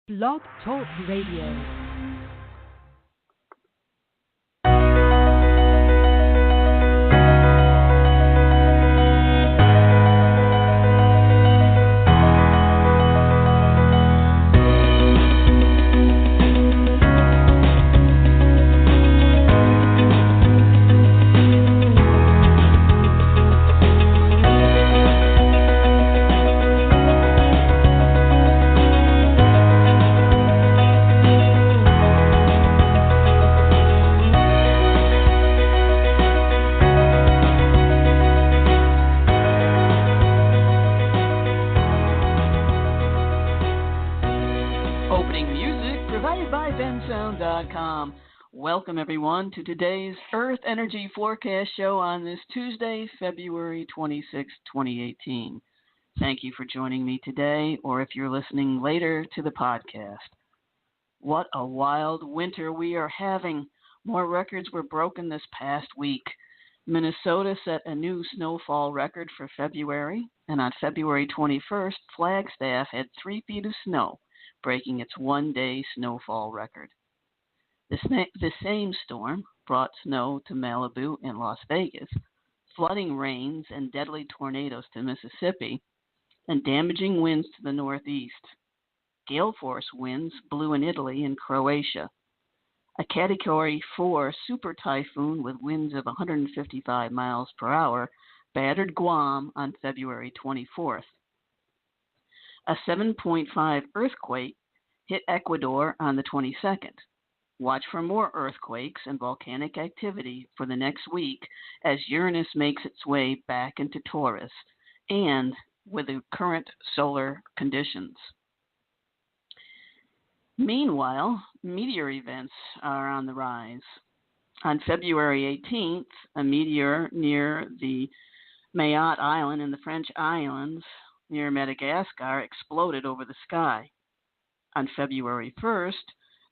Blog Talk Radio. Welcome, everyone, to today's Earth Energy Forecast Show on this Tuesday, February 26, 2018. Thank you for joining me today, or if you're listening later to the podcast. What a wild winter we are having. More records were broken this past week. Minnesota set a new snowfall record for February, and on February 21st, Flagstaff had 3 feet of snow, breaking its one-day snowfall record. The same storm brought snow to Malibu and Las Vegas, flooding rains and deadly tornadoes to Mississippi, and damaging winds to the northeast. Gale force winds blew in Italy and Croatia. A Category 4 super typhoon with winds of 155 miles per hour battered Guam on February 24th. A 7.5 earthquake hit Ecuador on the 22nd. Watch for more earthquakes and volcanic activity for the next week as Uranus makes its way back into Taurus and with the current solar conditions. Meanwhile, meteor events are on the rise. On February 18th, a meteor near the Mayotte Island in the French islands near Madagascar exploded over the sky. On February 1st,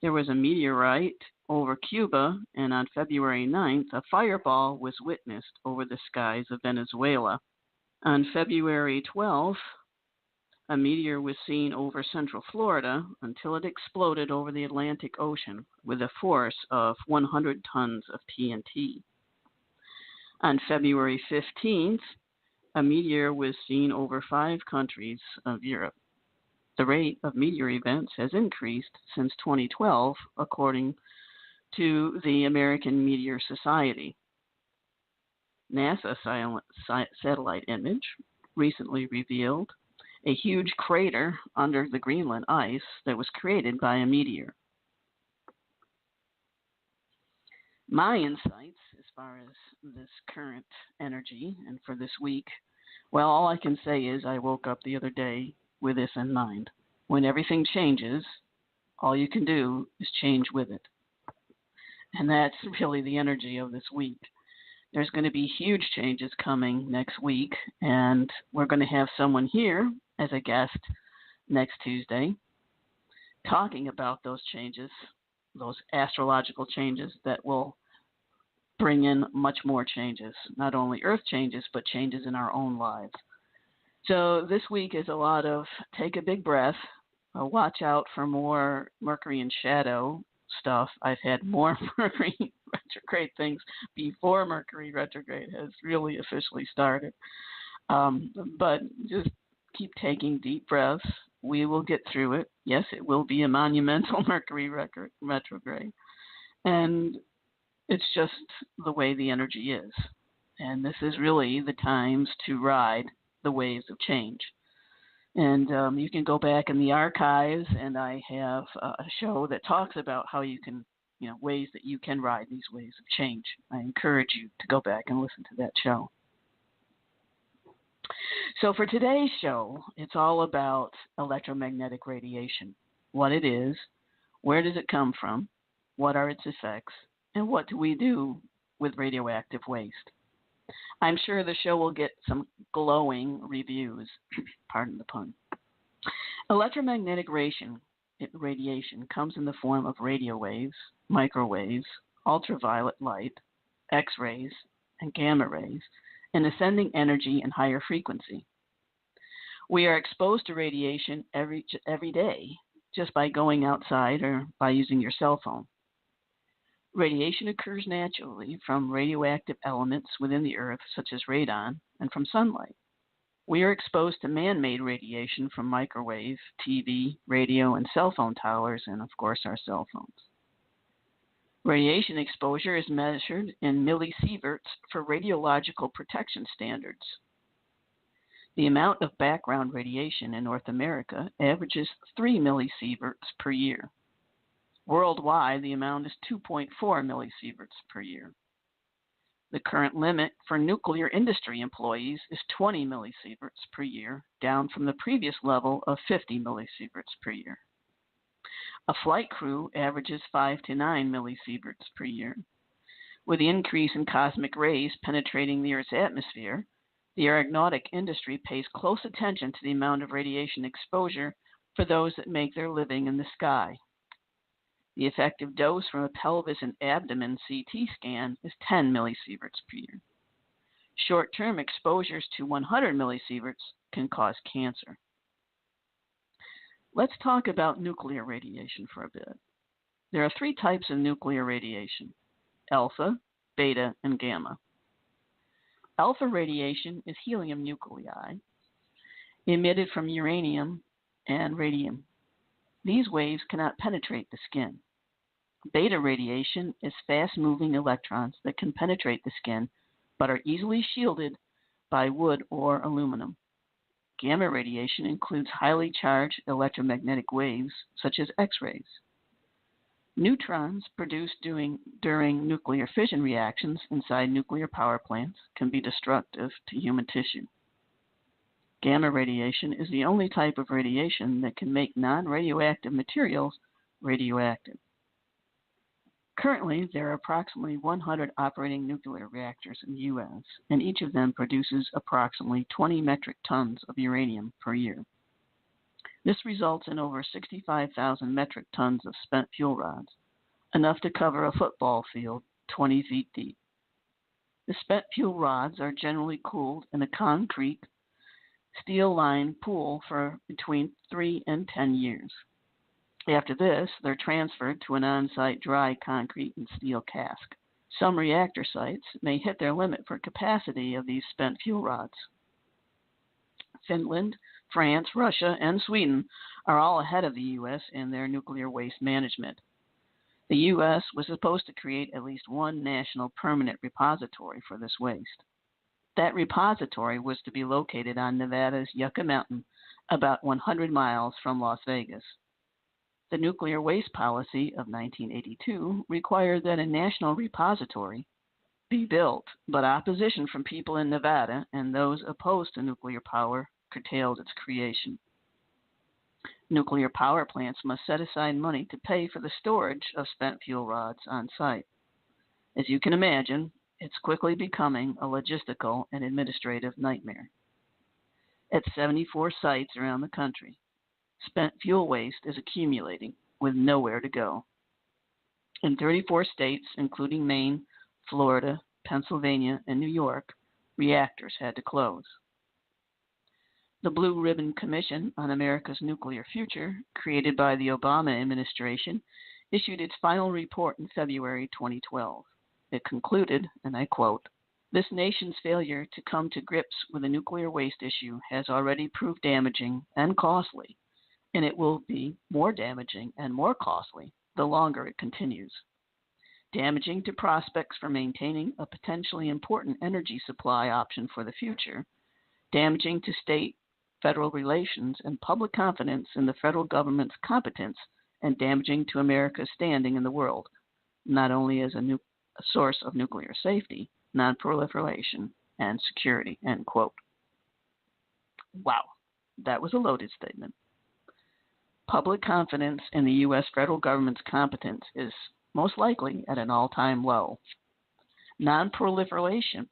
there was a meteorite over Cuba, and on February 9th, a fireball was witnessed over the skies of Venezuela. On February 12th, a meteor was seen over central Florida until it exploded over the Atlantic Ocean with a force of 100 tons of TNT. On February 15th, a meteor was seen over 5 countries of Europe. The rate of meteor events has increased since 2012, according to the American Meteor Society. NASA satellite image recently revealed a huge crater under the Greenland ice that was created by a meteor. My insights as far as this current energy and for this week, well, all I can say is I woke up the other day with this in mind. When everything changes, all you can do is change with it. And that's really the energy of this week. There's going to be huge changes coming next week, and we're going to have someone here as a guest next Tuesday talking about those changes, those astrological changes that will bring in much more changes, not only Earth changes, but changes in our own lives. So this week is a lot of take a big breath, watch out for more Mercury in shadow stuff. I've had more Mercury retrograde things before Mercury retrograde has really officially started. But just keep taking deep breaths. We will get through it. Yes, it will be a monumental Mercury retrograde. And it's just the way the energy is. And this is really the times to ride the waves of change. And you can go back in the archives, and I have a show that talks about how you can, ways that you can ride these waves of change. I encourage you to go back and listen to that show. So for today's show, it's all about electromagnetic radiation, what it is, where does it come from, what are its effects, and what do we do with radioactive waste. I'm sure the show will get some glowing reviews. Pardon the pun. Electromagnetic radiation comes in the form of radio waves, microwaves, ultraviolet light, X-rays, and gamma rays, in ascending energy and higher frequency. We are exposed to radiation every day just by going outside or by using your cell phone. Radiation occurs naturally from radioactive elements within the Earth, such as radon, and from sunlight. We are exposed to man-made radiation from microwave, TV, radio, and cell phone towers, and of course our cell phones. Radiation exposure is measured in millisieverts for radiological protection standards. The amount of background radiation in North America averages 3 millisieverts per year. Worldwide, the amount is 2.4 millisieverts per year. The current limit for nuclear industry employees is 20 millisieverts per year, down from the previous level of 50 millisieverts per year. A flight crew averages 5 to 9 millisieverts per year. With the increase in cosmic rays penetrating the Earth's atmosphere, the aeronautic industry pays close attention to the amount of radiation exposure for those that make their living in the sky. The effective dose from a pelvis and abdomen CT scan is 10 millisieverts per year. Short-term exposures to 100 millisieverts can cause cancer. Let's talk about nuclear radiation for a bit. There are 3 types of nuclear radiation: alpha, beta, and gamma. Alpha radiation is helium nuclei emitted from uranium and radium. These waves cannot penetrate the skin. Beta radiation is fast-moving electrons that can penetrate the skin but are easily shielded by wood or aluminum. Gamma radiation includes highly charged electromagnetic waves such as X-rays. Neutrons produced during nuclear fission reactions inside nuclear power plants can be destructive to human tissue. Gamma radiation is the only type of radiation that can make non-radioactive materials radioactive. Currently, there are approximately 100 operating nuclear reactors in the U.S., and each of them produces approximately 20 metric tons of uranium per year. This results in over 65,000 metric tons of spent fuel rods, enough to cover a football field 20 feet deep. The spent fuel rods are generally cooled in a concrete, steel-lined pool for between 3 and 10 years. After this, they're transferred to an on-site dry concrete and steel cask. Some reactor sites may hit their limit for capacity of these spent fuel rods. Finland, France, Russia, and Sweden are all ahead of the U.S. in their nuclear waste management. The U.S. was supposed to create at least one national permanent repository for this waste. That repository was to be located on Nevada's Yucca Mountain, about 100 miles from Las Vegas. The nuclear waste policy of 1982 required that a national repository be built, but opposition from people in Nevada and those opposed to nuclear power curtailed its creation. Nuclear power plants must set aside money to pay for the storage of spent fuel rods on site. As you can imagine, it's quickly becoming a logistical and administrative nightmare. At 74 sites around the country, spent fuel waste is accumulating with nowhere to go. In 34 states, including Maine, Florida, Pennsylvania, and New York, reactors had to close. The Blue Ribbon Commission on America's Nuclear Future, created by the Obama administration, issued its final report in February 2012. It concluded, and I quote, "This nation's failure to come to grips with the nuclear waste issue has already proved damaging and costly, and it will be more damaging and more costly the longer it continues. Damaging to prospects for maintaining a potentially important energy supply option for the future, damaging to state-federal relations and public confidence in the federal government's competence, and damaging to America's standing in the world, not only as a source of nuclear safety, non-proliferation, and security," end quote. Wow, that was a loaded statement. Public confidence in the U.S. federal government's competence is most likely at an all-time low. Non-proliferation,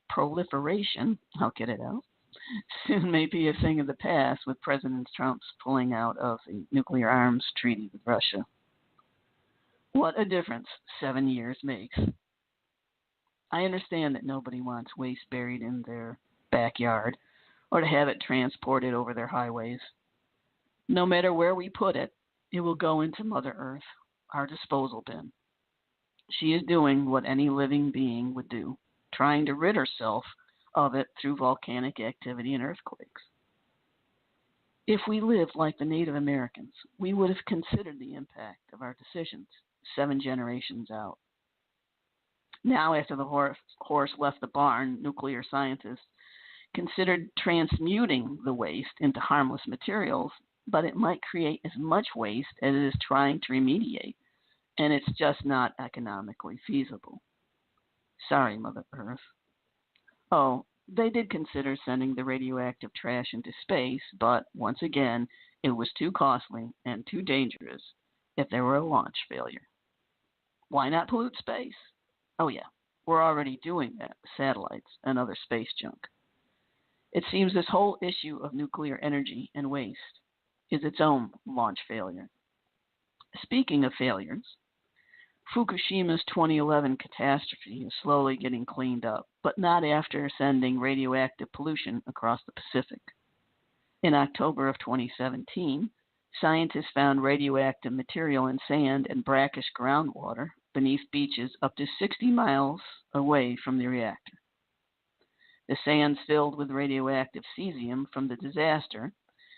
I'll get it out, soon may be a thing of the past with President Trump's pulling out of the nuclear arms treaty with Russia. What a difference 7 years makes. I understand that nobody wants waste buried in their backyard or to have it transported over their highways. No matter where we put it, It will go into Mother Earth, our disposal bin. She is doing what any living being would do, trying to rid herself of it through volcanic activity and earthquakes. If we lived like the Native Americans, we would have considered the impact of our decisions 7 generations out. Now, after the horse left the barn, nuclear scientists considered transmuting the waste into harmless materials, but it might create as much waste as it is trying to remediate, and it's just not economically feasible. Sorry, Mother Earth. Oh, they did consider sending the radioactive trash into space, but once again, it was too costly and too dangerous if there were a launch failure. Why not pollute space? Oh yeah, we're already doing that with satellites and other space junk. It seems this whole issue of nuclear energy and waste is its own launch failure. Speaking of failures, Fukushima's 2011 catastrophe is slowly getting cleaned up, but not after sending radioactive pollution across the Pacific. In October of 2017, scientists found radioactive material in sand and brackish groundwater beneath beaches up to 60 miles away from the reactor. The sands filled with radioactive cesium from the disaster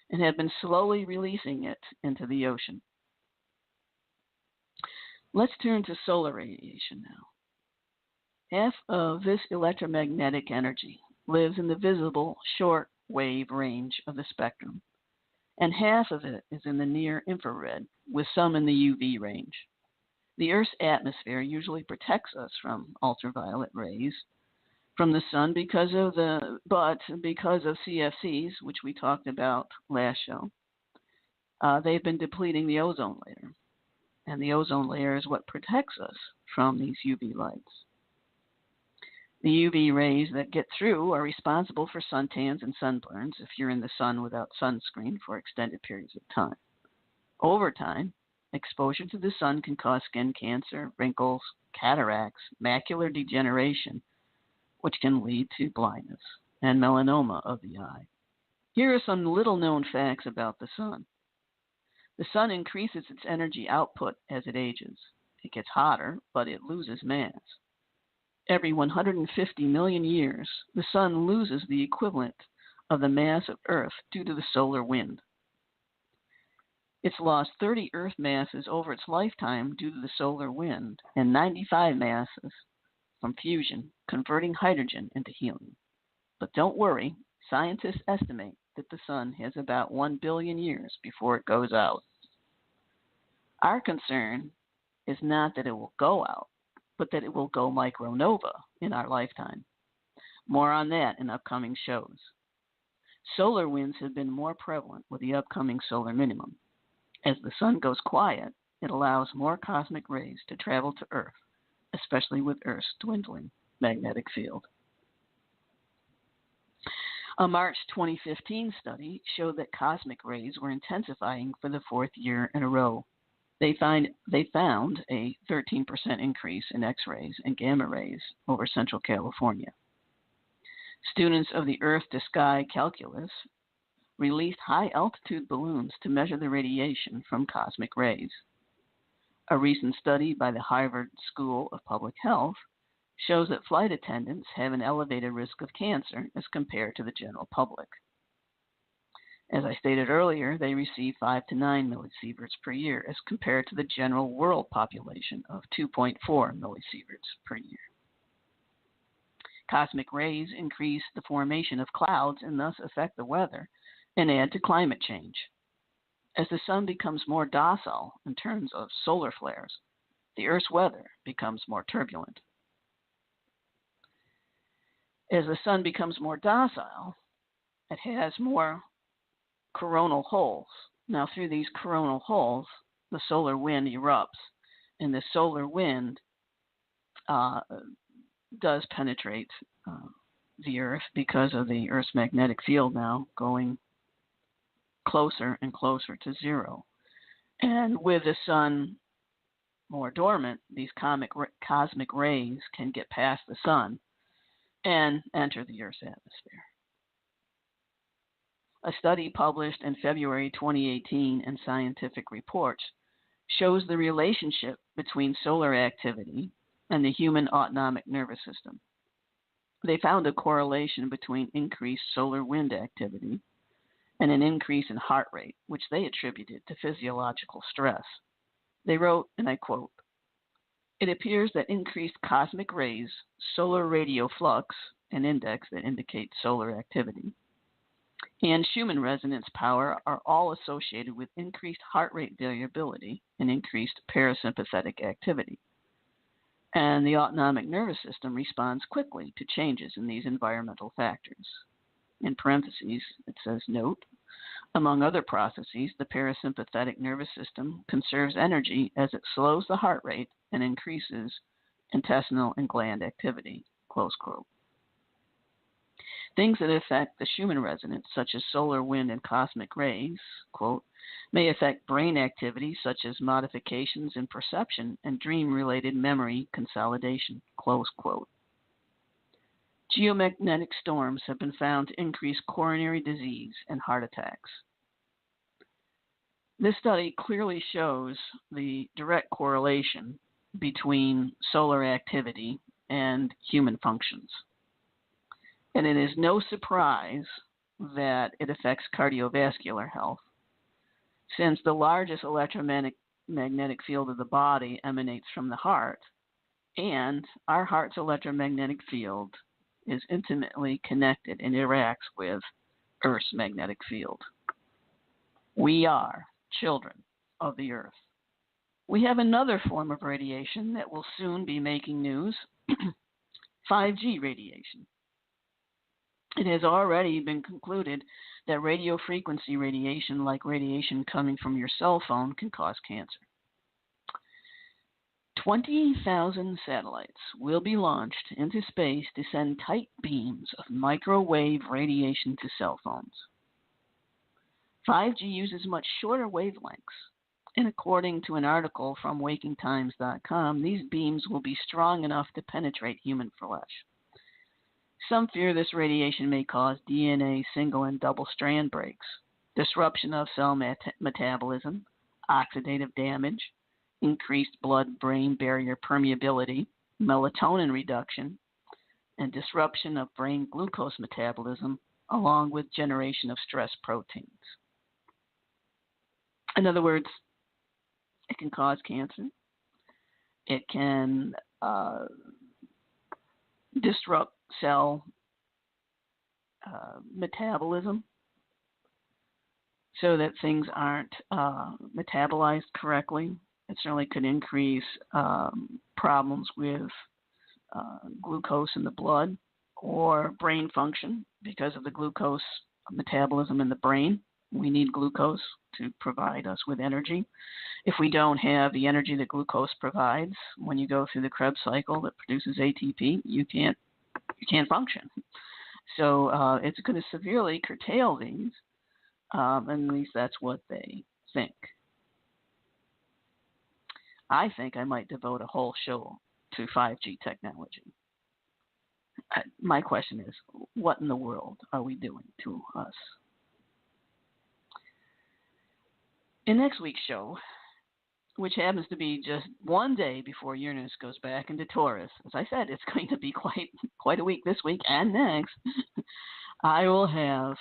and have been slowly releasing it into the ocean. Let's turn to solar radiation now. Half of this electromagnetic energy lives in the visible short wave range of the spectrum, and half of it is in the near infrared, with some in the UV range. The Earth's atmosphere usually protects us from ultraviolet rays from the sun because of CFCs, which we talked about last show. They've been depleting the ozone layer, and the ozone layer is what protects us from these UV lights. The UV rays that get through are responsible for suntans and sunburns if you're in the sun without sunscreen for extended periods of time. Over time, exposure to the sun can cause skin cancer, wrinkles, cataracts, macular degeneration, which can lead to blindness and melanoma of the eye. Here are some little-known facts about the sun. The sun increases its energy output as it ages. It gets hotter, but it loses mass. Every 150 million years, the sun loses the equivalent of the mass of Earth due to the solar wind. It's lost 30 Earth masses over its lifetime due to the solar wind, and 95 masses from fusion, converting hydrogen into helium. But don't worry, scientists estimate that the sun has about 1 billion years before it goes out. Our concern is not that it will go out, but that it will go micronova in our lifetime. More on that in upcoming shows. Solar winds have been more prevalent with the upcoming solar minimum. As the sun goes quiet, it allows more cosmic rays to travel to Earth, especially with Earth's dwindling magnetic field. A March 2015 study showed that cosmic rays were intensifying for the 4th year in a row. They found a 13% increase in X-rays and gamma rays over Central California. Students of the Earth to Sky calculus released high-altitude balloons to measure the radiation from cosmic rays. A recent study by the Harvard School of Public Health shows that flight attendants have an elevated risk of cancer as compared to the general public. As I stated earlier, they receive 5 to 9 millisieverts per year as compared to the general world population of 2.4 millisieverts per year. Cosmic rays increase the formation of clouds and thus affect the weather and add to climate change. As the sun becomes more docile in terms of solar flares, the Earth's weather becomes more turbulent. As the sun becomes more docile, it has more coronal holes. Now, through these coronal holes, the solar wind erupts, and the solar wind does penetrate the Earth because of the Earth's magnetic field now going closer and closer to zero. And with the sun more dormant, these cosmic rays can get past the sun and enter the Earth's atmosphere. A study published in February 2018 in Scientific Reports shows the relationship between solar activity and the human autonomic nervous system. They found a correlation between increased solar wind activity and an increase in heart rate, which they attributed to physiological stress. They wrote, and I quote, "It appears that increased cosmic rays, solar radio flux, an index that indicates solar activity, and Schumann resonance power are all associated with increased heart rate variability and increased parasympathetic activity. And the autonomic nervous system responds quickly to changes in these environmental factors." In parentheses, it says, note, among other processes, the parasympathetic nervous system conserves energy as it slows the heart rate and increases intestinal and gland activity, close quote. Things that affect the Schumann resonance, such as solar wind and cosmic rays, quote, may affect brain activity, such as modifications in perception and dream-related memory consolidation, close quote. Geomagnetic storms have been found to increase coronary disease and heart attacks. This study clearly shows the direct correlation between solar activity and human functions. And it is no surprise that it affects cardiovascular health, since the largest electromagnetic field of the body emanates from the heart, and our heart's electromagnetic field is intimately connected and interacts with Earth's magnetic field. We are children of the Earth. We have another form of radiation that will soon be making news, 5G radiation. It has already been concluded that radio frequency radiation, like radiation coming from your cell phone, can cause cancer. 20,000 satellites will be launched into space to send tight beams of microwave radiation to cell phones. 5G uses much shorter wavelengths, and according to an article from WakingTimes.com, these beams will be strong enough to penetrate human flesh. Some fear this radiation may cause DNA single and double strand breaks, disruption of cell metabolism, oxidative damage, increased blood-brain barrier permeability, melatonin reduction, and disruption of brain glucose metabolism, along with generation of stress proteins. In other words, it can cause cancer. It can disrupt cell metabolism so that things aren't metabolized correctly. It certainly could increase problems with glucose in the blood or brain function because of the glucose metabolism in the brain. We need glucose to provide us with energy. If we don't have the energy that glucose provides, when you go through the Krebs cycle that produces ATP, you can't function. So it's going to severely curtail these, and at least that's what they think. I think I might devote a whole show to 5G technology. My question is, what in the world are we doing to us? In next week's show, which happens to be just one day before Uranus goes back into Taurus, as I said, it's going to be quite a week this week and next, I will have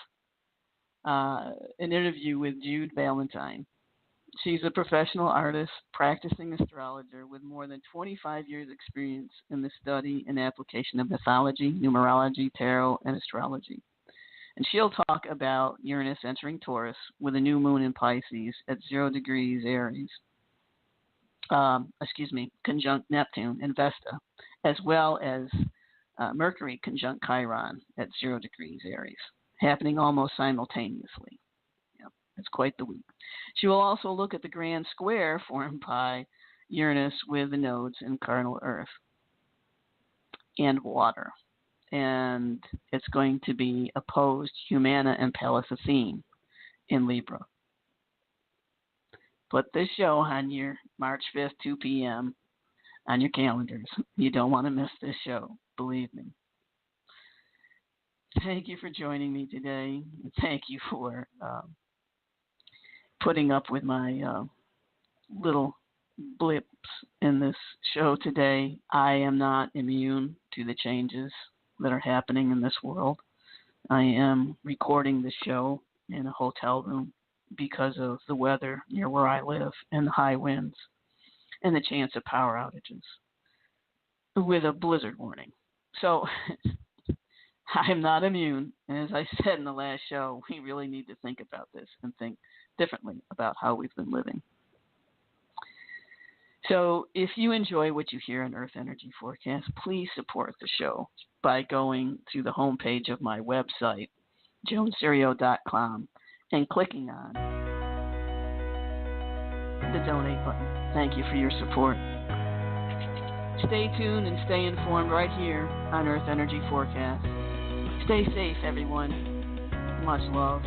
an interview with Jude Valentine. She's a professional artist, practicing astrologer with more than 25 years' experience in the study and application of mythology, numerology, tarot, and astrology. And she'll talk about Uranus entering Taurus with a new moon in Pisces at 0 degrees Aries, conjunct Neptune in Vesta, as well as Mercury conjunct Chiron at 0 degrees Aries, happening almost simultaneously. It's quite the week. She will also look at the grand square formed by Uranus with the nodes in cardinal Earth and water. And it's going to be opposed Humana and Pallas Athene in Libra. Put this show on your March 5th, 2 p.m. on your calendars. You don't want to miss this show, believe me. Thank you for joining me today. Thank you for putting up with my little blips in this show today. I am not immune to the changes that are happening in this world. I am recording this show in a hotel room because of the weather near where I live and the high winds and the chance of power outages with a blizzard warning. So I'm not immune. And as I said in the last show, we really need to think about this and think differently about how we've been living. So if you enjoy what you hear on Earth Energy Forecast, please support the show by going to the homepage of my website, joanserio.com, and clicking on the donate button. Thank you for your support. Stay tuned and stay informed right here on Earth Energy Forecast. Stay safe, everyone. Much love.